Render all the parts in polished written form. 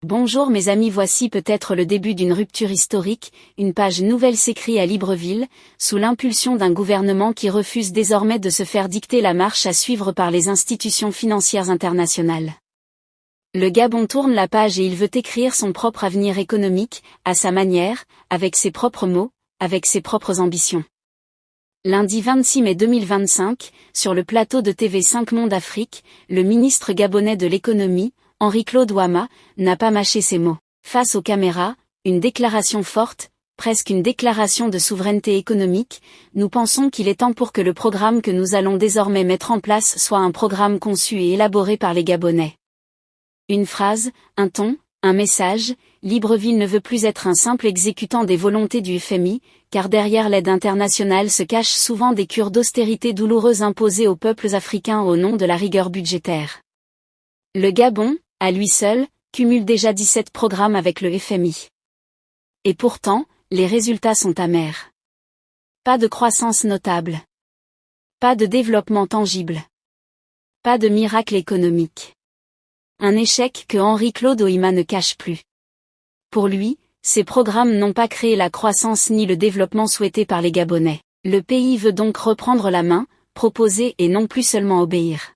Bonjour mes amis, voici peut-être le début d'une rupture historique, une page nouvelle s'écrit à Libreville, sous l'impulsion d'un gouvernement qui refuse désormais de se faire dicter la marche à suivre par les institutions financières internationales. Le Gabon tourne la page et il veut écrire son propre avenir économique, à sa manière, avec ses propres mots, avec ses propres ambitions. Lundi 26 mai 2025, sur le plateau de TV5 Monde Afrique, le ministre gabonais de l'économie, Henri-Claude Ouama, n'a pas mâché ses mots. Face aux caméras, une déclaration forte, presque une déclaration de souveraineté économique, nous pensons qu'il est temps pour que le programme que nous allons désormais mettre en place soit un programme conçu et élaboré par les Gabonais. Une phrase, un ton, un message, Libreville ne veut plus être un simple exécutant des volontés du FMI, car derrière l'aide internationale se cachent souvent des cures d'austérité douloureuses imposées aux peuples africains au nom de la rigueur budgétaire. Le Gabon, à lui seul, cumule déjà 17 programmes avec le FMI. Et pourtant, les résultats sont amers. Pas de croissance notable. Pas de développement tangible. Pas de miracle économique. Un échec que Henri-Claude Ouama ne cache plus. Pour lui, ces programmes n'ont pas créé la croissance ni le développement souhaités par les Gabonais. Le pays veut donc reprendre la main, proposer et non plus seulement obéir.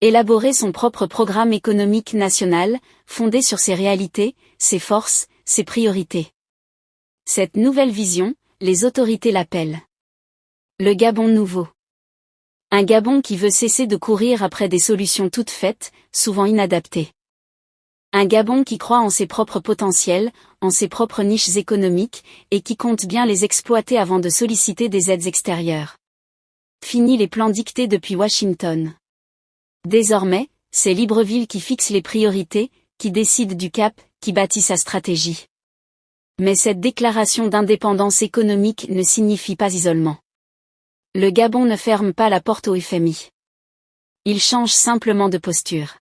Élaborer son propre programme économique national, fondé sur ses réalités, ses forces, ses priorités. Cette nouvelle vision, les autorités l'appellent le Gabon nouveau. Un Gabon qui veut cesser de courir après des solutions toutes faites, souvent inadaptées. Un Gabon qui croit en ses propres potentiels, en ses propres niches économiques, et qui compte bien les exploiter avant de solliciter des aides extérieures. Fini les plans dictés depuis Washington. Désormais, c'est Libreville qui fixe les priorités, qui décide du cap, qui bâtit sa stratégie. Mais cette déclaration d'indépendance économique ne signifie pas isolement. Le Gabon ne ferme pas la porte au FMI. Il change simplement de posture.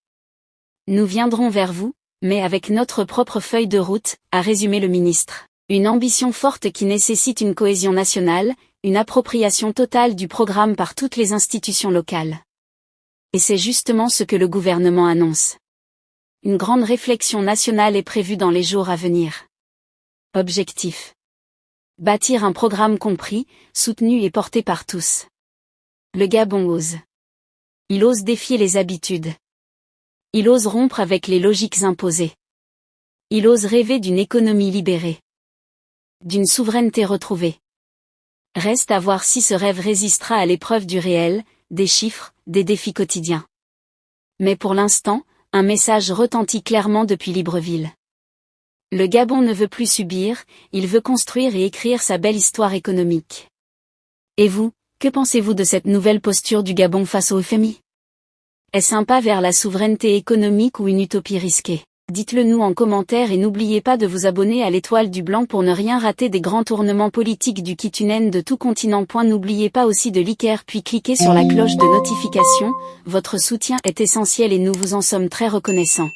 Nous viendrons vers vous, mais avec notre propre feuille de route, a résumé le ministre. Une ambition forte qui nécessite une cohésion nationale, une appropriation totale du programme par toutes les institutions locales. Et c'est justement ce que le gouvernement annonce. Une grande réflexion nationale est prévue dans les jours à venir. Objectif. Bâtir un programme compris, soutenu et porté par tous. Le Gabon ose. Il ose défier les habitudes. Il ose rompre avec les logiques imposées. Il ose rêver d'une économie libérée. D'une souveraineté retrouvée. Reste à voir si ce rêve résistera à l'épreuve du réel, des chiffres, des défis quotidiens. Mais pour l'instant, un message retentit clairement depuis Libreville. Le Gabon ne veut plus subir, il veut construire et écrire sa belle histoire économique. Et vous, que pensez-vous de cette nouvelle posture du Gabon face au FMI? Est-ce un pas vers la souveraineté économique ou une utopie risquée? Dites-le nous en commentaire et n'oubliez pas de vous abonner à l'Étoile du Blanc pour ne rien rater des grands tournements politiques du Kitunen de tout continent. N'oubliez pas aussi de liker puis cliquer sur la cloche de notification, votre soutien est essentiel et nous vous en sommes très reconnaissants.